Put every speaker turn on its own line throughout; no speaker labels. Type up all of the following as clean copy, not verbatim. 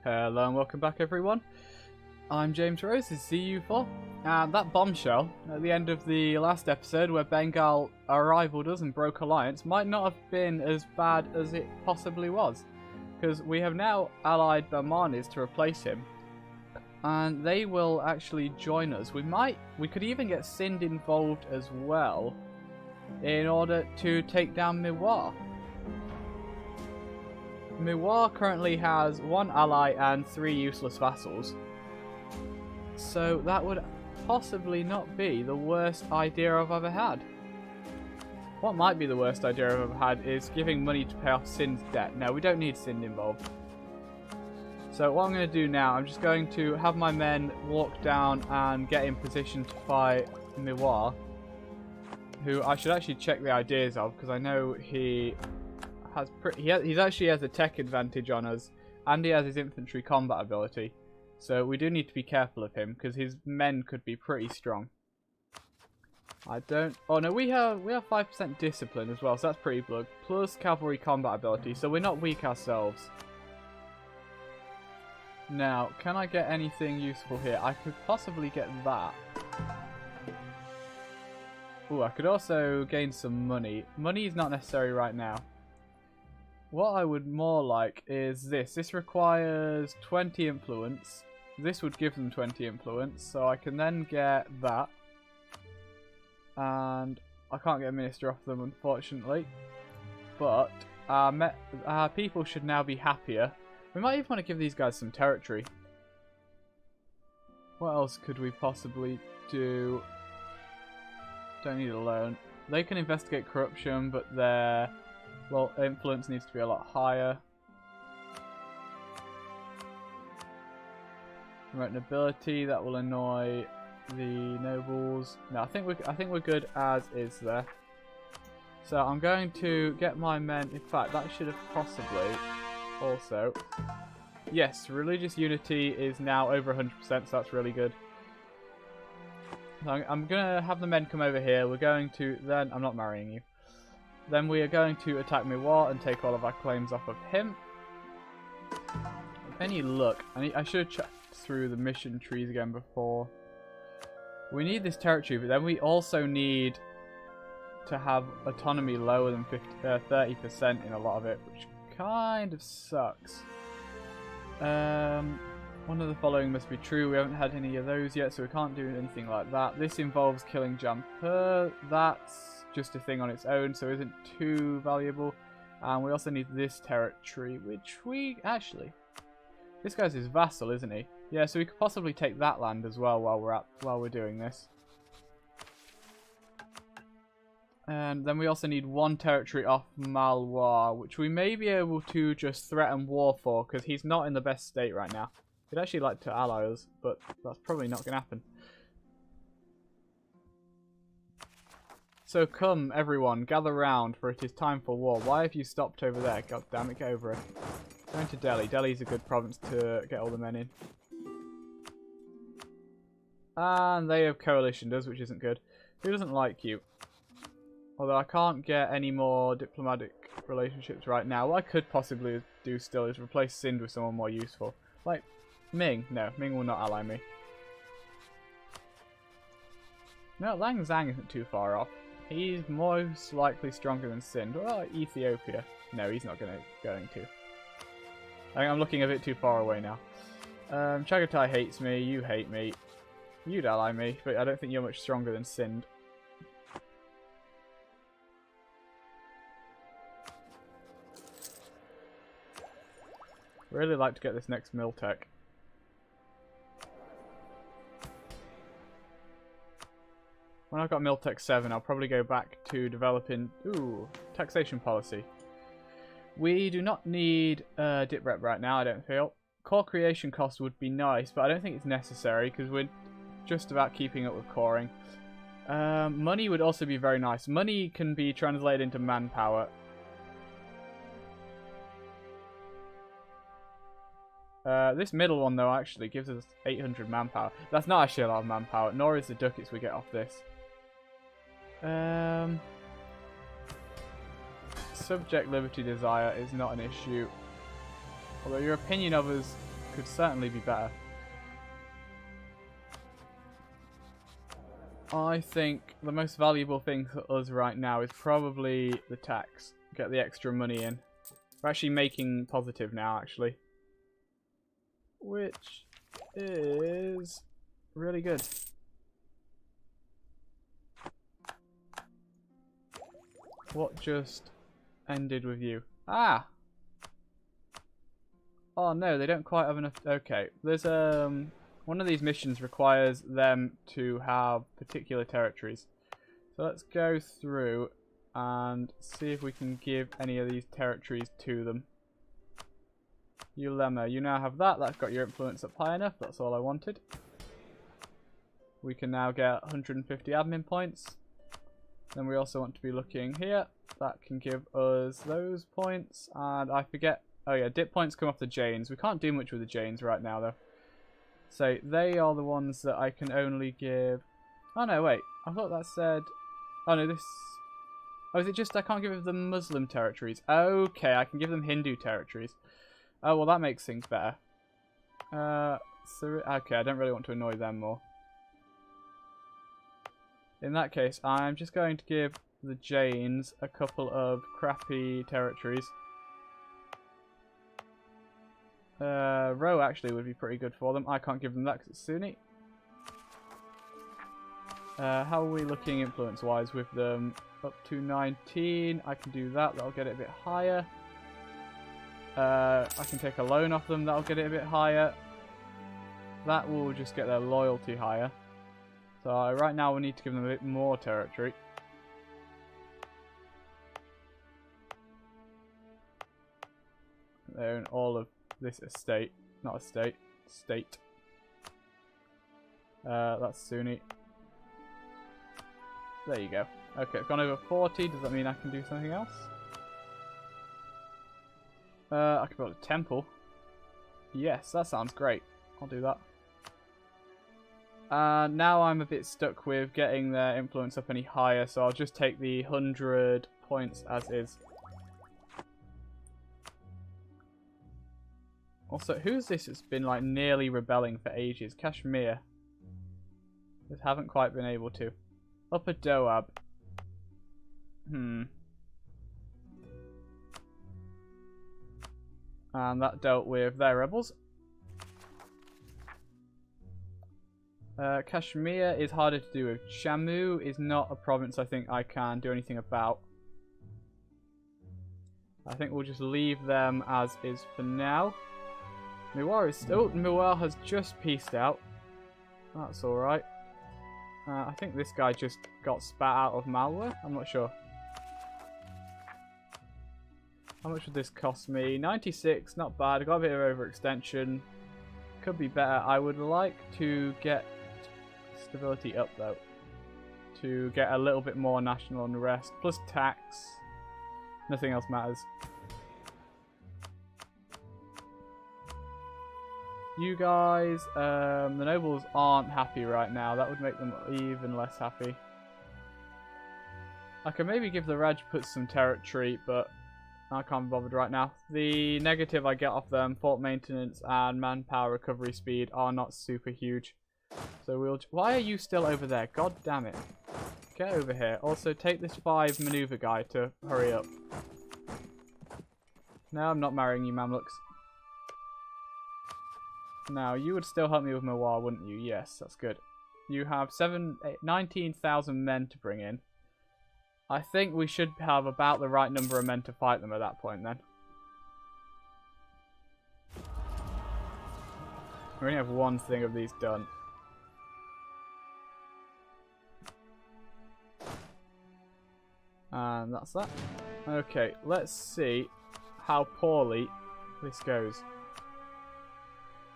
Hello and welcome back everyone. I'm James Rose, this is EU4, and that bombshell at the end of the last episode where Bengal rivaled us and broke alliance might not have been as bad as it possibly was, because we have now allied the Manis to replace him, and they will actually join us. We could even get Sind involved as well in order to take down Miwar. Miwar currently has 1 ally and 3 useless vassals, so that would possibly not be the worst idea I've ever had. What might be the worst idea I've ever had is giving money to pay off Sind's debt. No, we don't need Sind involved. So what I'm going to do now, I'm just going to have my men walk down and get in position to fight Miwar, who I should actually check the ideas of, because I know he actually has a tech advantage on us, and he has his infantry combat ability. So we do need to be careful of him, because his men could be pretty strong. Oh no, we have 5% discipline as well, so that's pretty good. Plus cavalry combat ability, so we're not weak ourselves. Now, can I get anything useful here? I could possibly get that. Ooh, I could also gain some money. Money is not necessary right now. What I would more like is this. This requires 20 influence. This would give them 20 influence, so I can then get that. And I can't get a minister off them, unfortunately. But our people should now be happier. We might even want to give these guys some territory. What else could we possibly do? Don't need a loan. They can investigate corruption, but their influence needs to be a lot higher. Promote nobility, that will annoy the nobles. No, I think we're good as is there. So I'm going to get my men. In fact, that should have possibly also. Yes, religious unity is now over 100%, so that's really good. So I'm gonna have the men come over here. We're going to then. I'm not marrying you. Then we are going to attack Miwar and take all of our claims off of him. With any luck, I should have checked through the mission trees again before. We need this territory, but then we also need to have autonomy lower than 30% in a lot of it, which kind of sucks. One of the following must be true. We haven't had any of those yet, so we can't do anything like that. This involves killing Jampur. That's just a thing on its own, so isn't too valuable. And we also need this territory, which we actually, this guy's his vassal, isn't he? Yeah, so we could possibly take that land as well while we're doing this. And then we also need 1 territory off Malwar, which we may be able to just threaten war for, because he's not in the best state right now. He'd actually like to ally us, but that's probably not going to happen. So come, everyone, gather round, for it is time for war. Why have you stopped over there? God damn it, get over it. Going to Delhi. Delhi's a good province to get all the men in. And they have coalitioned us, which isn't good. Who doesn't like you? Although I can't get any more diplomatic relationships right now. What I could possibly do still is replace Sind with someone more useful. Like Ming. No, Ming will not ally me. No, Lang Zhang isn't too far off. He's most likely stronger than Sind. Well, Ethiopia. No, he's not going to. I think I'm looking a bit too far away now. Chagatai hates me. You hate me. You'd ally me, but I don't think you're much stronger than Sind. Really like to get this next mill tech. When I've got Miltech 7, I'll probably go back to developing... Ooh, taxation policy. We do not need dip rep right now, I don't feel. Core creation cost would be nice, but I don't think it's necessary, because we're just about keeping up with coring. Money would also be very nice. Money can be translated into manpower. This middle one, though, actually gives us 800 manpower. That's not actually a lot of manpower, nor is the ducats we get off this. Subject liberty desire is not an issue. Although your opinion of us could certainly be better. I think the most valuable thing for us right now is probably the tax. Get the extra money in. We're actually making positive now, actually. Which is really good. What just ended with you? Ah! Oh no, they don't quite have enough. Okay, there's one of these missions requires them to have particular territories. So let's go through and see if we can give any of these territories to them. Ulema, you now have that. That's got your influence up high enough. That's all I wanted. We can now get 150 admin points. Then we also want to be looking here. That can give us those points. And I forget. Oh yeah, dip points come off the Janes. We can't do much with the Janes right now though. So they are the ones that I can only give. Oh no, wait. I thought that said. Oh no, this. Oh, is it just I can't give them Muslim territories? Okay, I can give them Hindu territories. Oh well, that makes things better. Okay, I don't really want to annoy them more. In that case, I'm just going to give the Jains a couple of crappy territories. Row actually would be pretty good for them. I can't give them that because it's Sunni. How are we looking influence-wise with them? Up to 19. I can do that. That'll get it a bit higher. I can take a loan off them. That'll get it a bit higher. That will just get their loyalty higher. So right now we need to give them a bit more territory. They own all of this estate. Not estate. State. That's Sunni. There you go. Okay, it's gone over 40. Does that mean I can do something else? I can build a temple. Yes, that sounds great. I'll do that. Now I'm a bit stuck with getting their influence up any higher, so I'll just take the 100 points as is. Also, who's this that's been like nearly rebelling for ages? Kashmir. Just haven't quite been able to. Upper Doab. And that dealt with their rebels. Kashmir is harder to do with. Jammu is not a province I think I can do anything about. I think we'll just leave them as is for now. Mewar is still... Mewar has just pieced out. That's alright. I think this guy just got spat out of Malwa. I'm not sure. How much would this cost me? 96, not bad. I got a bit of overextension. Could be better. I would like to get stability up though. To get a little bit more national unrest. Plus tax. Nothing else matters. You guys, the nobles aren't happy right now. That would make them even less happy. I can maybe give the Rajputs some territory, but I can't be bothered right now. The negative I get off them, fort maintenance and manpower recovery speed, are not super huge. So we'll... Why are you still over there? God damn it. Get over here. Also, take this 5 maneuver guy to hurry up. No, I'm not marrying you, Mamluks. Now, you would still help me with Mewar, wouldn't you? Yes, that's good. You have 19,000 men to bring in. I think we should have about the right number of men to fight them at that point, then. We only have one thing of these done. And that's that. Okay, let's see how poorly this goes.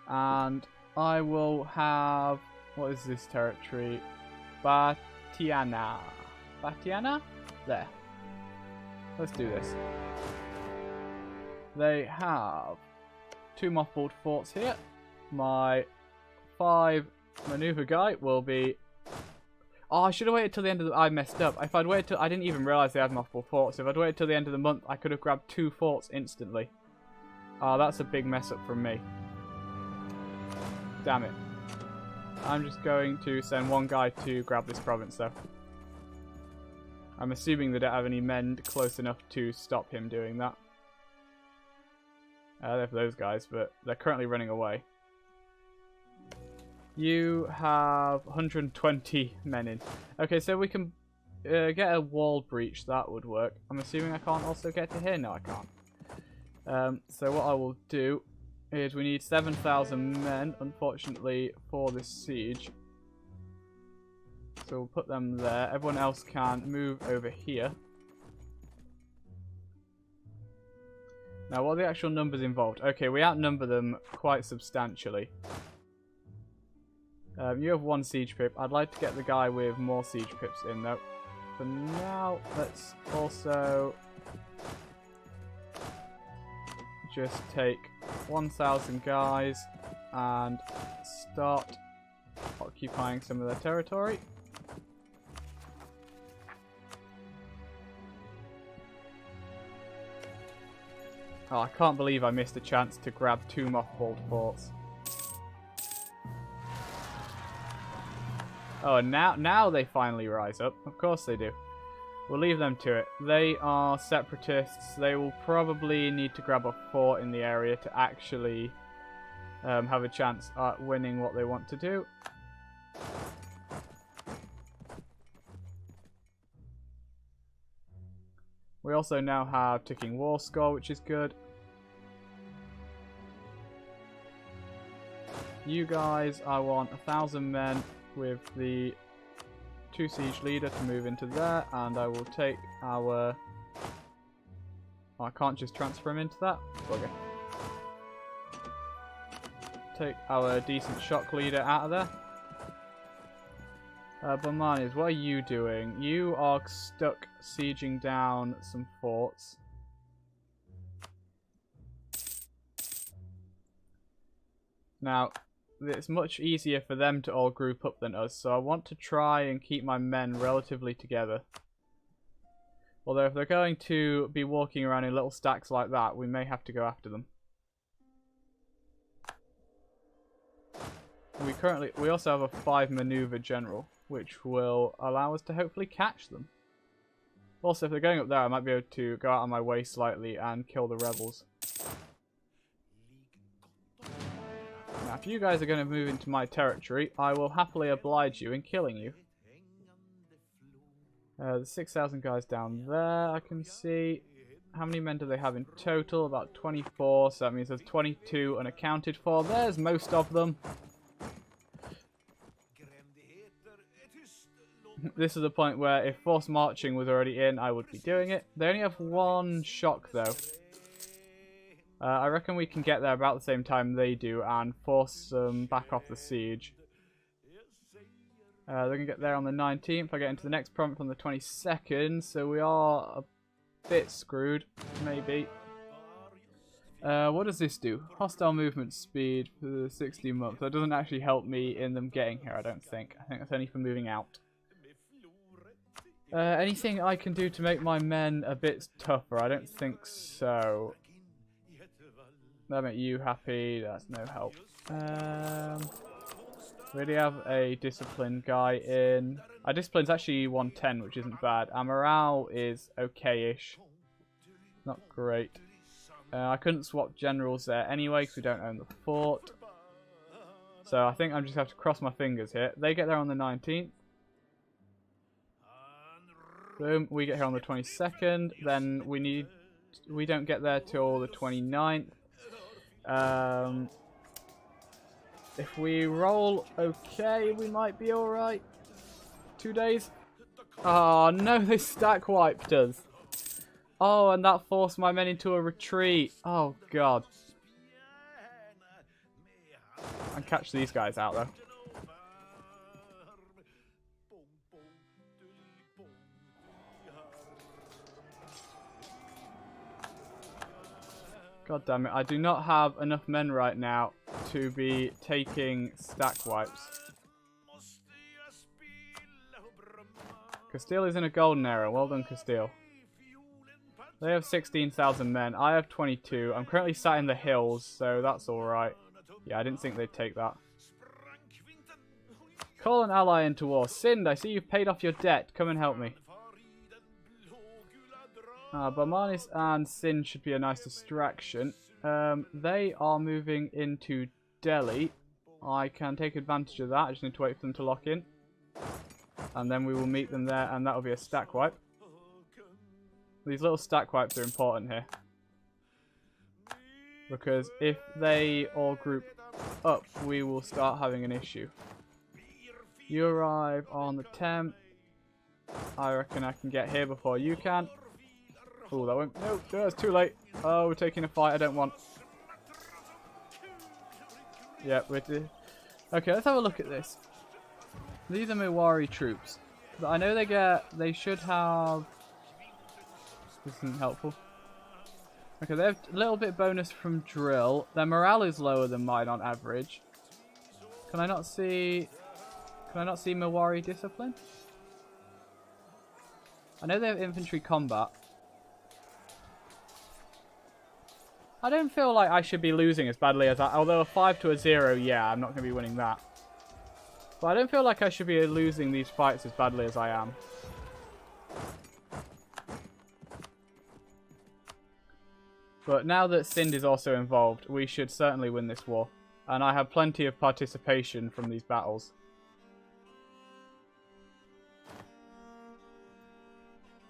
And I will have... What is this territory? Batiana. Batiana? There. Let's do this. They have 2 mothballed forts here. My 5 maneuver guy will be... Oh, I should have waited till the end of the... I messed up. If I'd waited till... I didn't even realise they had mothballed forts. If I'd waited till the end of the month, I could have grabbed 2 forts instantly. Oh, that's a big mess up from me. Damn it. I'm just going to send one guy to grab this province, though. I'm assuming they don't have any men close enough to stop him doing that. They're for those guys, but they're currently running away. You have 120 men in. Okay, so we can get a wall breach. That would work. I'm assuming I can't also get to here? No, I can't. So what I will do is we need 7,000 men, unfortunately, for this siege. So we'll put them there. Everyone else can move over here. Now, what are the actual numbers involved? Okay, we outnumber them quite substantially. You have 1 siege pip. I'd like to get the guy with more siege pips in, though. For now, let's also just take 1,000 guys and start occupying some of their territory. Oh, I can't believe I missed a chance to grab 2 mothballed forts. Oh, and now they finally rise up. Of course they do. We'll leave them to it. They are separatists. They will probably need to grab a fort in the area to actually have a chance at winning what they want to do. We also now have ticking war score, which is good. You guys, I want 1,000 men with the 2 siege leader to move into there, and I will take our... Oh, I can't just transfer him into that. Bugger. Take our decent shock leader out of there. Barmanis, what are you doing? You are stuck sieging down some forts. Now, it's much easier for them to all group up than us, so I want to try and keep my men relatively together. Although if they're going to be walking around in little stacks like that, we may have to go after them. We also have a 5 maneuver general, which will allow us to hopefully catch them. Also, if they're going up there, I might be able to go out of my way slightly and kill the rebels. Now, if you guys are going to move into my territory, I will happily oblige you in killing you. There's 6,000 guys down there, I can see. How many men do they have in total? About 24, so that means there's 22 unaccounted for. There's most of them. This is the point where if forced marching was already in, I would be doing it. They only have 1 shock, though. I reckon we can get there about the same time they do and force them back off the siege. They're going to get there on the 19th. I get into the next province on the 22nd, so we are a bit screwed, maybe. What does this do? Hostile movement speed for 60 months. That doesn't actually help me in them getting here, I don't think. I think that's only for moving out. Anything I can do to make my men a bit tougher? I don't think so. That make you happy. That's no help. Really have a discipline guy in. Our discipline's actually 110, which isn't bad. Our morale is okay-ish. Not great. I couldn't swap generals there anyway because we don't own the fort. So I think I'm just have to cross my fingers here. They get there on the 19th. Boom, we get here on the 22nd. Then we don't get there till the 29th. If we roll okay, we might be alright. 2 days. Oh no, they stack wiped us. Oh, and that forced my men into a retreat. Oh god. I can catch these guys out though. God damn it, I do not have enough men right now to be taking stack wipes. Castile is in a golden era. Well done, Castile. They have 16,000 men. I have 22. I'm currently sat in the hills, so that's alright. Yeah, I didn't think they'd take that. Call an ally into war. Sind, I see you've paid off your debt. Come and help me. Barmanis and Sind should be a nice distraction. They are moving into Delhi. I can take advantage of that. I just need to wait for them to lock in. And then we will meet them there, and that will be a stack wipe. These little stack wipes are important here. Because if they all group up, we will start having an issue. You arrive on the 10th. I reckon I can get here before you can. Oh, that went... No, it's too late. Oh, we're taking a fight I don't want. Yeah, we're... Okay, let's have a look at this. These are Mewari troops. But I know they should have... This isn't helpful. Okay, they have a little bit bonus from drill. Their morale is lower than mine on average. Can I not see Mewari discipline? I know they have infantry combat. I don't feel like I should be losing as badly as I... Although a 5 to a 0, yeah, I'm not going to be winning that. But I don't feel like I should be losing these fights as badly as I am. But now that Sind is also involved, we should certainly win this war. And I have plenty of participation from these battles.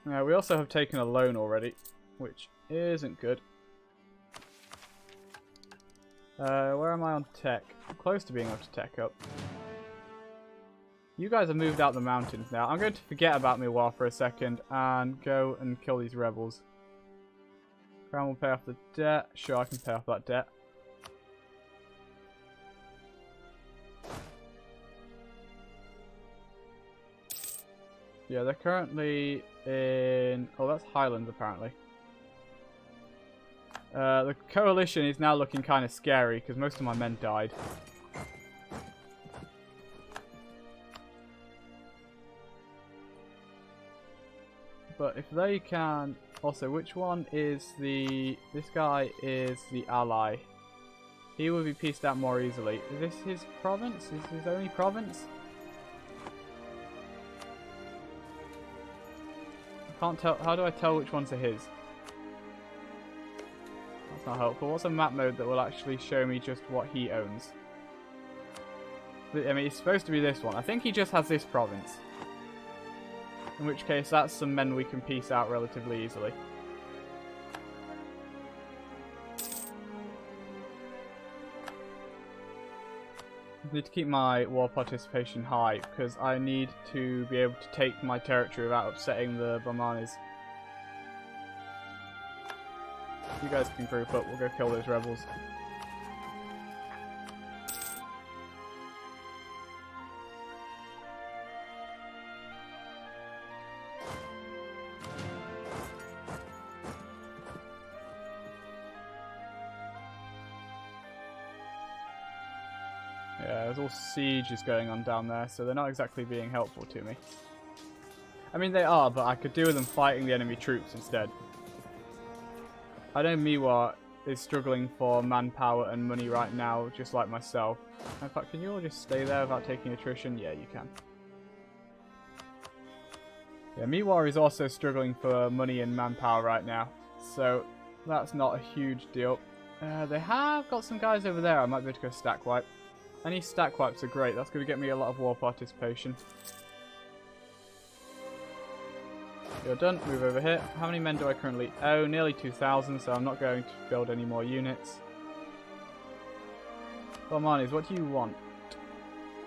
Now, we also have taken a loan already, which isn't good. Where am I on tech? I'm close to being able to tech up. You guys have moved out the mountains now. I'm going to forget about Miwar for a second and go and kill these rebels. Crown will pay off the debt. Sure, I can pay off that debt. Yeah, they're currently in... Oh, that's Highlands, apparently. The coalition is now looking kind of scary because most of my men died. But if they can... Also, which one is the... This guy is the ally. He will be pieced out more easily. Is this his province? Is this his only province? I can't tell. How do I tell which ones are his? That's not helpful. What's a map mode that will actually show me just what he owns? I mean, it's supposed to be this one. I think he just has this province. In which case, that's some men we can piece out relatively easily. I need to keep my war participation high because I need to be able to take my territory without upsetting the Brahmanis. You guys can group up, we'll go kill those rebels. Yeah, there's all sieges going on down there, so they're not exactly being helpful to me. I mean, they are, but I could do with them fighting the enemy troops instead. I know Miwa is struggling for manpower and money right now, just like myself. In fact, can you all just stay there without taking attrition? Yeah, you can. Yeah, Miwa is also struggling for money and manpower right now, so that's not a huge deal. They have got some guys over there. I might be able to go stack wipe. Any stack wipes are great. That's going to get me a lot of war participation. You're done. Move over here. How many men do I currently... Oh, nearly 2,000, so I'm not going to build any more units. Well, Marnies, what do you want?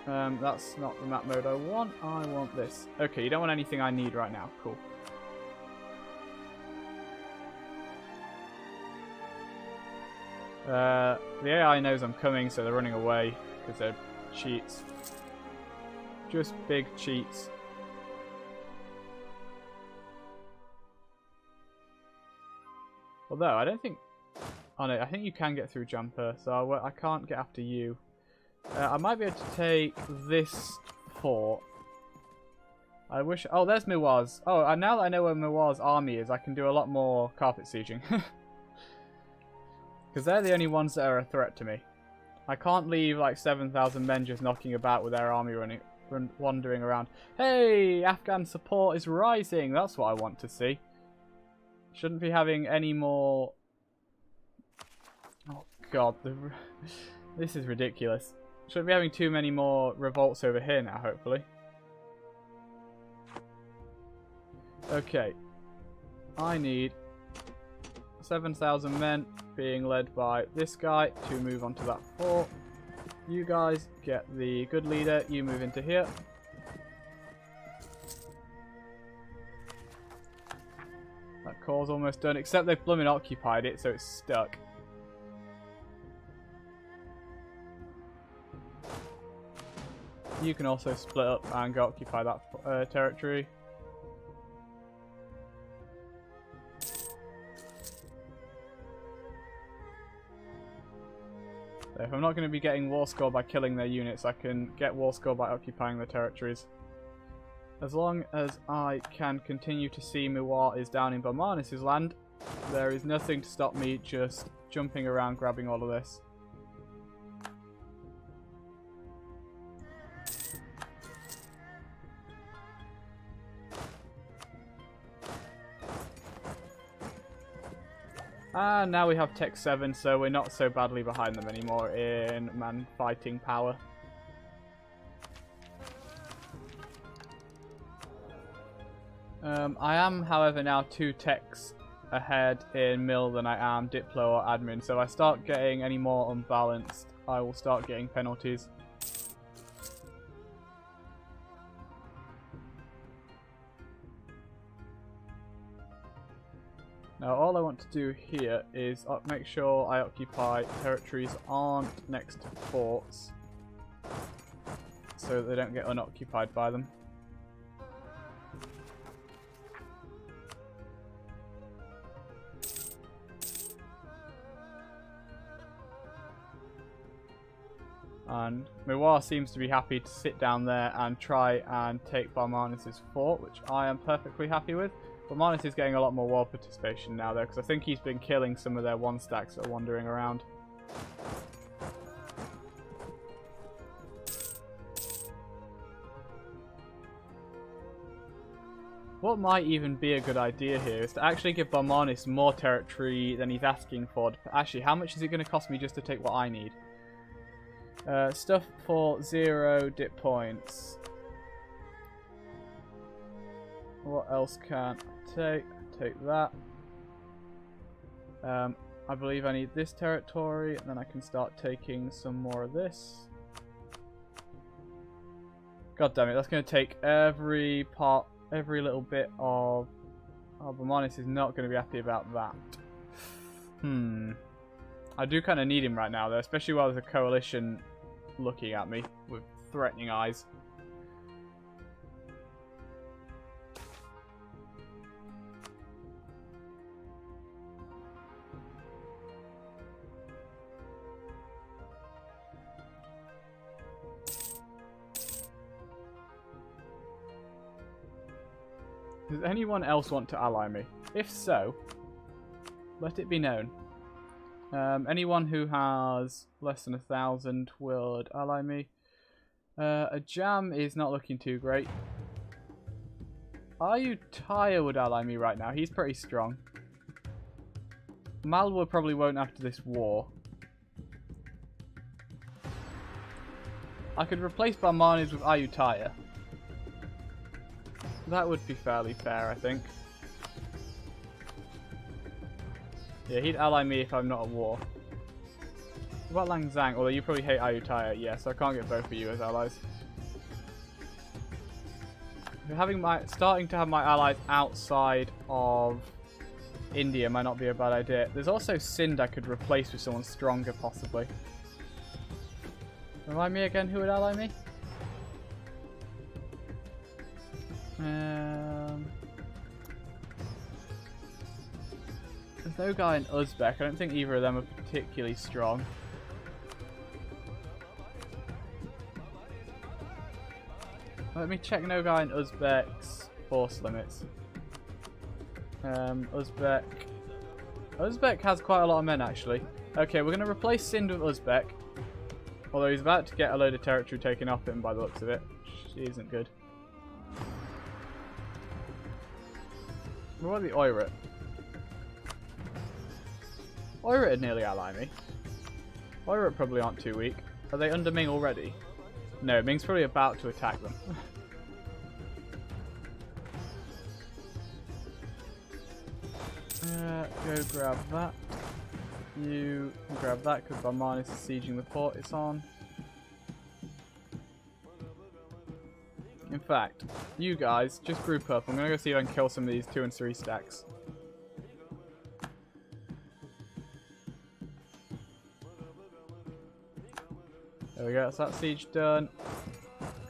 That's not the map mode I want. I want this. Okay, you don't want anything I need right now. Cool. The AI knows I'm coming, so they're running away because they're cheats. Just big cheats. Although, I don't think... Oh no, I think you can get through jumper, so I can't get after you. I might be able to take this fort. I wish... Oh, there's Miwa's. Oh, and now that I know where Miwa's army is, I can do a lot more carpet sieging. Because they're the only ones that are a threat to me. I can't leave like 7,000 men just knocking about with their army wandering around. Hey, Afghan support is rising. That's what I want to see. Shouldn't be having any more... Oh god, this is ridiculous. Shouldn't be having too many more revolts over here now, hopefully. Okay. I need 7,000 men being led by this guy to move on to that fort. You guys get the good leader. You move into here. That core's almost done, except they've blooming occupied it, so it's stuck. You can also split up and go occupy that territory. So if I'm not going to be getting war score by killing their units, I can get war score by occupying the territories. As long as I can continue to see Mughal is down in Barmanis' land, there is nothing to stop me just jumping around grabbing all of this. And now we have Tech 7, so we're not so badly behind them anymore in man fighting power. I am, however, now 2 techs ahead in mill than I am Diplo or admin, so if I start getting any more unbalanced, I will start getting penalties. Now all I want to do here is make sure I occupy territories that aren't next to forts, so that they don't get unoccupied by them. And Mughal seems to be happy to sit down there and try and take Barmanis' fort, which I am perfectly happy with. Barmanis is getting a lot more war participation now though, because I think he's been killing some of their 1-stacks that are wandering around. What might even be a good idea here is to actually give Barmanis more territory than he's asking for. Actually, how much is it going to cost me just to take what I need? Stuff for 0 dip points. What else can I take? Take that. I believe I need this territory, and then I can start taking some more of this. God damn it, that's going to take every little bit of... Oh, Barmanis is not going to be happy about that. I do kind of need him right now, though, especially while there's a coalition looking at me with threatening eyes. Does anyone else want to ally me? If so, let it be known. Anyone who has less than 1,000 would ally me. A jam is not looking too great. Ayutthaya would ally me right now. He's pretty strong. Malwa probably won't after this war. I could replace Barmanis with Ayutthaya. That would be fairly fair, I think. Yeah, he'd ally me if I'm not at war. What about Lang Zhang? Although you probably hate Ayutthaya, yeah, so I can't get both of you as allies. Starting to have my allies outside of India might not be a bad idea. There's also Sind I could replace with someone stronger, possibly. Remind me again who would ally me? There's no guy in Uzbek. I don't think either of them are particularly strong. Let me check no guy in Uzbek's force limits. Uzbek has quite a lot of men actually. Okay, we're going to replace Sind with Uzbek. Although he's about to get a load of territory taken off him by the looks of it. Which isn't good. What about the Oirat? Oirat would nearly ally me. Oirat probably aren't too weak. Are they under Ming already? No, Ming's probably about to attack them. Go grab that. You can grab that because Barmanis is sieging the fort it's on. In fact, you guys, just group up. I'm going to go see if I can kill some of these 2 and 3 stacks. There we go, that's that siege done.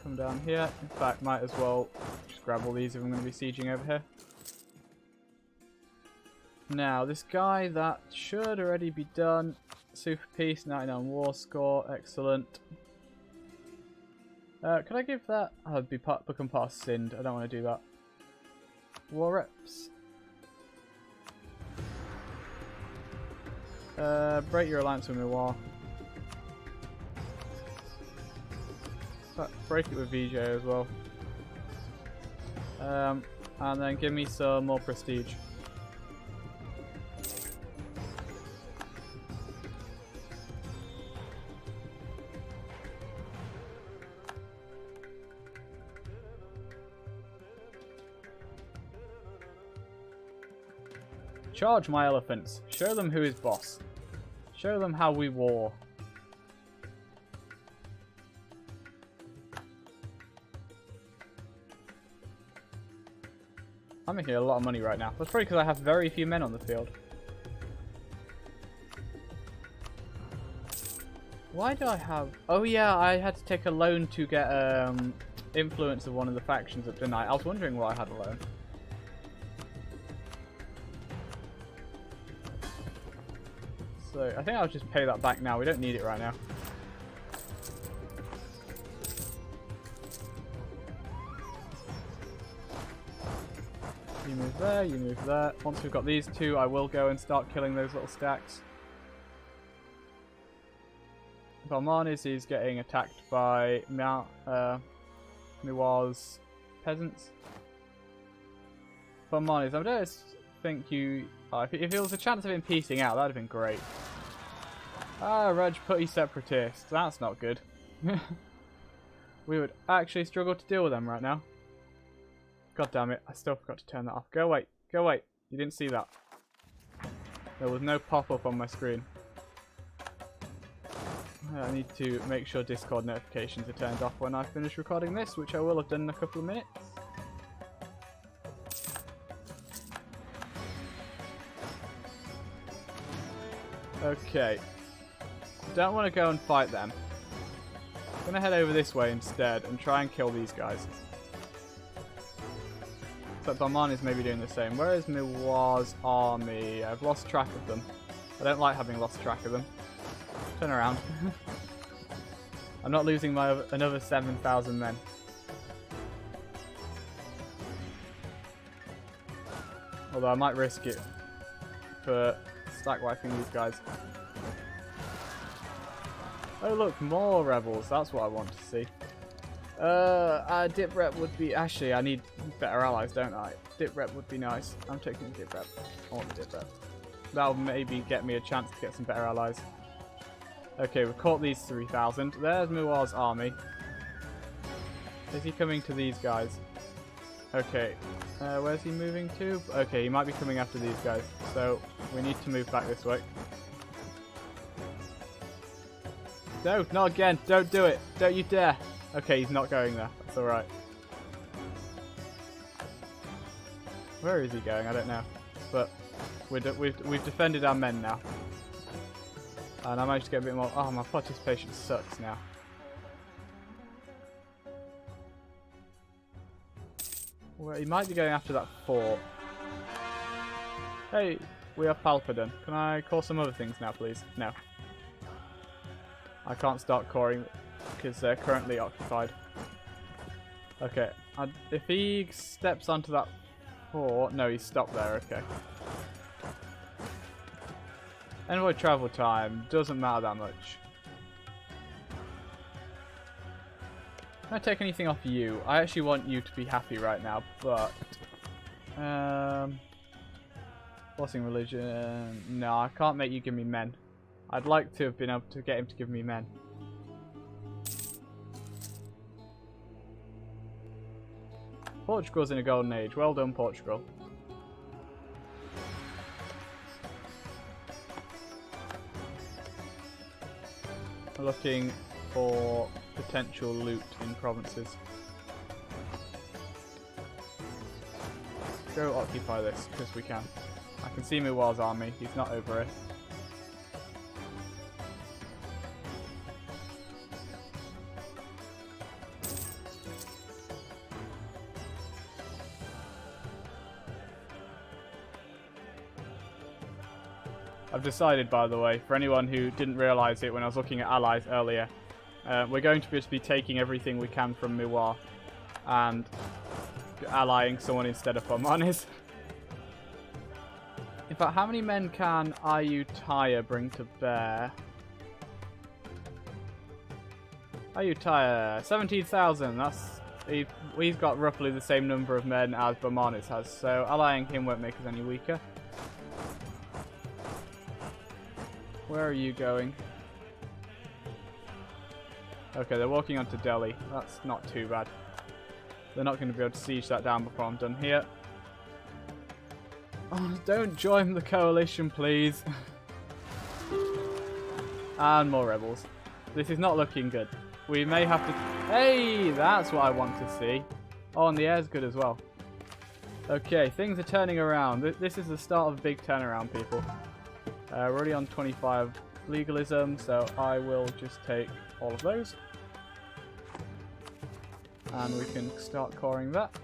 Come down here. In fact, might as well just grab all these if I'm going to be sieging over here. Now, this guy, that should already be done. Super Peace, 99 War Score, excellent. Could I give that? Oh, it'd become part of Sind. I don't want to do that. War reps. Break your alliance with Miwar. Break it with VJ as well. And then give me some more prestige. Charge my elephants. Show them who is boss. Show them how we war. I'm making a lot of money right now. That's probably because I have very few men on the field. Why do I have... Oh yeah, I had to take a loan to get influence of one of the factions up tonight. I was wondering why I had a loan. So I think I'll just pay that back now. We don't need it right now. You move there, you move there. Once we've got these 2, I will go and start killing those little stacks. Balmanis is getting attacked by Miwar's peasants. Balmanis, I don't think you... if it was a chance of him piecing out, that would have been great. Ah, Rajputi separatists. That's not good. We would actually struggle to deal with them right now. God damn it, I still forgot to turn that off. Go away, go away. You didn't see that. There was no pop-up on my screen. I need to make sure Discord notifications are turned off when I finish recording this, which I will have done in a couple of minutes. Okay. Don't want to go and fight them. I'm going to head over this way instead and try and kill these guys. But Barman is maybe doing the same. Where is Miwar's army? I've lost track of them. I don't like having lost track of them. Turn around. I'm not losing my another 7,000 men. Although I might risk it for stack wiping these guys. Oh look, more rebels. That's what I want to see. Dip rep would be... Actually, I need better allies, don't I? Dip rep would be nice. I'm taking dip rep. I want the dip rep. That'll maybe get me a chance to get some better allies. Okay, we've caught these 3,000. There's Miwar's army. Is he coming to these guys? Okay. Where's he moving to? Okay, he might be coming after these guys. So, we need to move back this way. No, not again. Don't do it. Don't you dare. Okay, he's not going there. That's alright. Where is he going? I don't know. But we've defended our men now. And I managed to get a bit more... Oh, my participation sucks now. Well, he might be going after that fort. Hey, we are Palpadon. Can I call some other things now, please? No. I can't start coring because they're currently occupied. Okay, if he steps onto that fort... No, he's stopped there, okay. Envoy travel time, doesn't matter that much. Can I take anything off you? I actually want you to be happy right now, but... Forcing religion... No, I can't make you give me men. I'd like to have been able to get him to give me men. Portugal's in a golden age. Well done, Portugal. We're looking for potential loot in provinces. Go occupy this, because we can. I can see Mughals' army. He's not over it. I've decided, by the way, for anyone who didn't realise it when I was looking at allies earlier, we're going to just be taking everything we can from Mughal and allying someone instead of Pomanis. In fact, how many men can Ayutthaya bring to bear? Ayutthaya, 17,000. That's he's got roughly the same number of men as Pomanis has, so allying him won't make us any weaker. Where are you going? Okay, they're walking onto Delhi. That's not too bad. They're not going to be able to siege that down before I'm done here. Oh, don't join the coalition, please. And more rebels. This is not looking good. We may have to... Hey, that's what I want to see. Oh, and the air's good as well. Okay, things are turning around. This is the start of a big turnaround, people. We're already on 25 legalism, so I will just take all of those. And we can start coring that.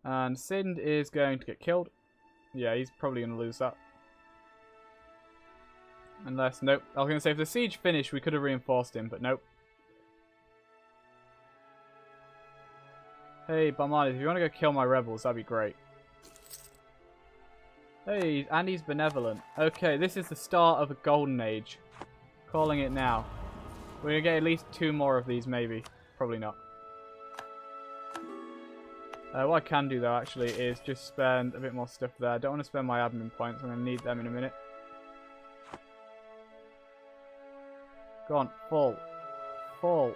And Sind is going to get killed. Yeah, he's probably going to lose that. Unless, nope. I was going to say, if the siege finished, we could have reinforced him, but nope. Hey, Balmanis, if you want to go kill my rebels, that'd be great. Hey, and he's benevolent. Okay, this is the start of a golden age. Calling it now. We're going to get at least 2 more of these, maybe. Probably not. What I can do, though, actually, is just spend a bit more stuff there. I don't want to spend my admin points. I'm going to need them in a minute. Go on, full. Full.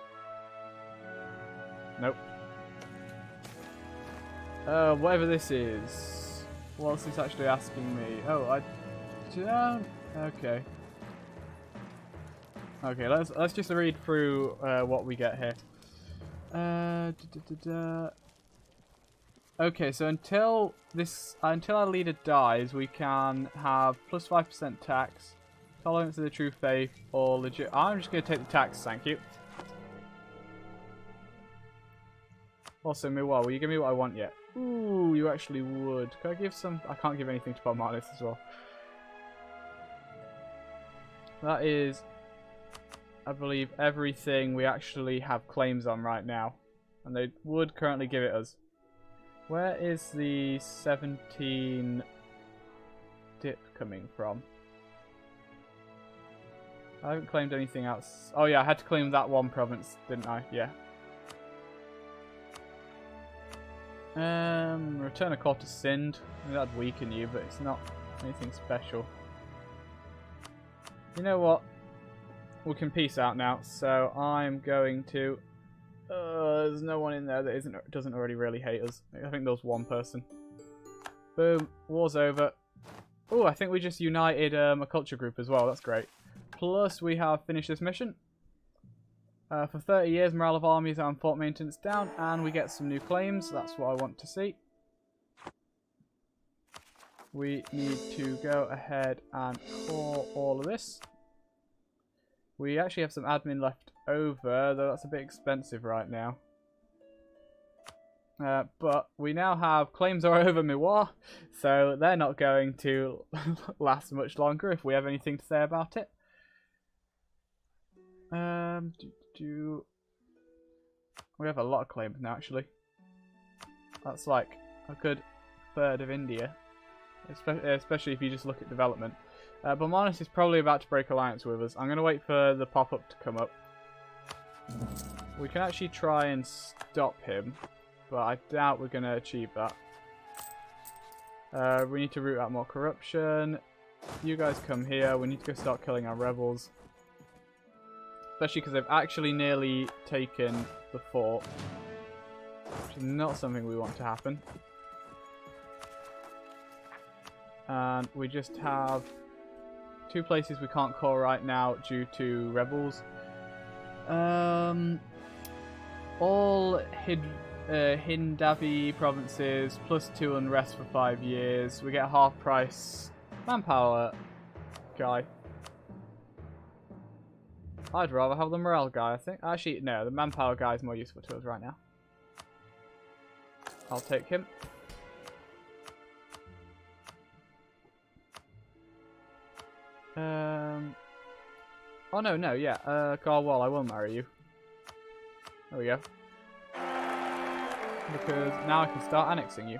Nope. Whatever this is. What's this actually asking me? Oh, I don't... Okay. Okay, let's just read through what we get here. Okay, so until our leader dies, we can have plus 5% tax, tolerance of the true faith, or legit. I'm just going to take the tax, thank you. Also, Miwa, will you give me what I want yet? Ooh, you actually would. Can I give some? I can't give anything to Palmatis as well. That is, I believe, everything we actually have claims on right now. And they would currently give it us. Where is the 17 dip coming from? I haven't claimed anything else. Oh yeah, I had to claim that one province, didn't I? Yeah. Return a call to Sind. I mean, that'd weaken you, but it's not anything special. You know what? We can peace out now. So I'm going to. There's no one in there that doesn't already really hate us. I think there's one person. Boom. War's over. Oh, I think we just united a culture group as well. That's great. Plus, we have finished this mission. For 30 years, morale of armies and fort maintenance down, and we get some new claims. That's what I want to see. We need to go ahead and core all of this. We actually have some admin left over, though that's a bit expensive right now. But we now have claims are over Miwa, so they're not going to last much longer if we have anything to say about it. We have a lot of claims now, actually. That's like a good third of India, especially if you just look at development. But Manus is probably about to break alliance with us. I'm going to wait for the pop-up to come up. We can actually try and stop him, but I doubt we're going to achieve that. We need to root out more corruption. You guys come here. We need to go start killing our rebels. Especially because they've actually nearly taken the fort. Which is not something we want to happen. And we just have 2 places we can't call right now due to rebels. All Hindavi provinces, +2 unrest for 5 years. We get half price manpower guy. I'd rather have the morale guy, I think. Actually, no, the manpower guy is more useful to us right now. I'll take him. Oh no, yeah. Garwal, I will marry you. There we go. Because now I can start annexing you.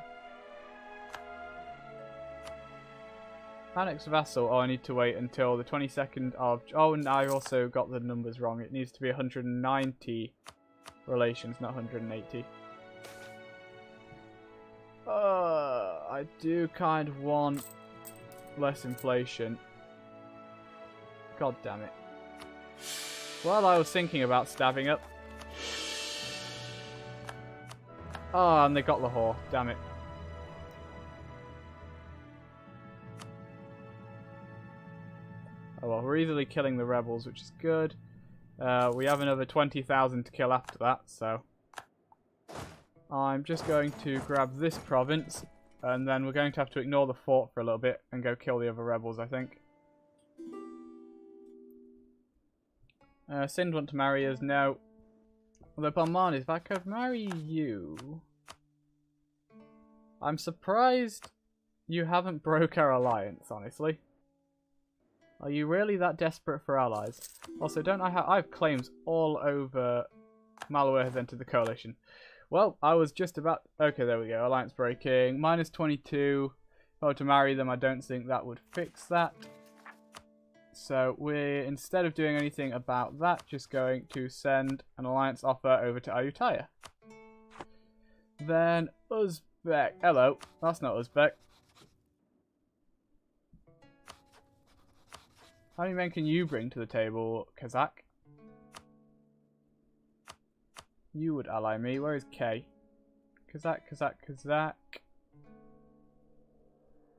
Annex vassal. Oh, I need to wait until the 22nd of... Oh, and I also got the numbers wrong. It needs to be 190 relations, not 180. I do kind of want less inflation. God damn it. Well, I was thinking about stabbing up. Oh, and they got Lahore. Damn it. Oh well, we're easily killing the rebels, which is good. We have another 20,000 to kill after that, so... I'm just going to grab this province, and then we're going to have to ignore the fort for a little bit and go kill the other rebels, I think. Sind want to marry us? No. Although Balmanis, if I could marry you... I'm surprised you haven't broke our alliance, honestly. Are you really that desperate for allies? Also, don't I have claims all over... Malaware has entered the coalition. Well, I was just about... Okay, there we go. Alliance breaking. -22. If I were to marry them, I don't think that would fix that. So we're, instead of doing anything about that, just going to send an alliance offer over to Ayutthaya. Then Uzbek. Hello. That's not Uzbek. How many men can you bring to the table, Kazakh? You would ally me. Where is K? Kazakh.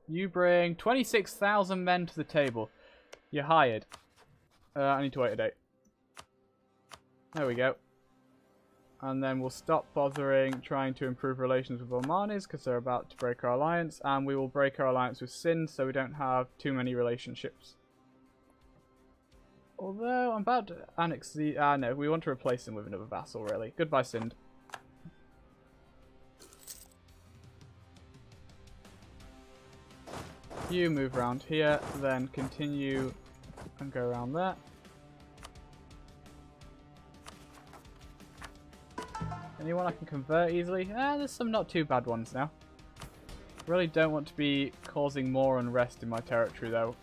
You bring 26,000 men to the table. You're hired. I need to wait a day. There we go. And then we'll stop bothering trying to improve relations with Balmanis because they're about to break our alliance. And we will break our alliance with Sind so we don't have too many relationships. Although, I'm about to annex the... no, we want to replace them with another vassal, really. Goodbye, Sind. You move around here, then continue and go around there. Anyone I can convert easily? There's some not too bad ones now. Really don't want to be causing more unrest in my territory, though.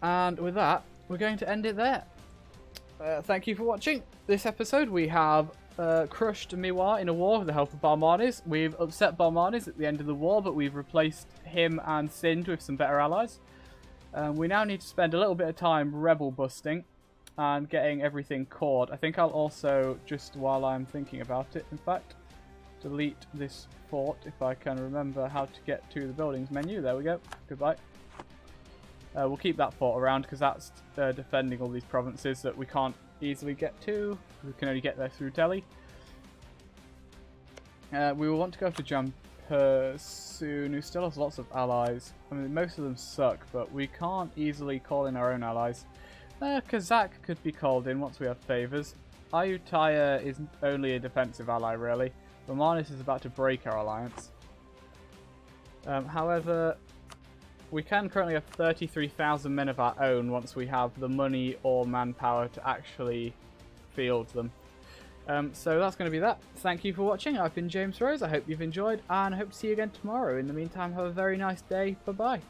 And with that, we're going to end it there. Thank you for watching this episode. We have crushed Miwa in a war with the help of Balmanis. We've upset Balmanis at the end of the war, but we've replaced him and Sind with some better allies. We now need to spend a little bit of time rebel busting and getting everything cored. I think I'll also, just while I'm thinking about it, in fact, delete this fort if I can remember how to get to the buildings menu. There we go. Goodbye. We'll keep that fort around because that's defending all these provinces that we can't easily get to. We can only get there through Delhi. We will want to go to Jampur soon, who still has lots of allies. I mean, most of them suck, but we can't easily call in our own allies. Kazakh could be called in once we have favours. Ayutthaya is only a defensive ally, really. Romanis is about to break our alliance. However... we can currently have 33,000 men of our own once we have the money or manpower to actually field them. So that's going to be that. Thank you for watching. I've been James Rose. I hope you've enjoyed and I hope to see you again tomorrow. In the meantime, have a very nice day. Bye-bye.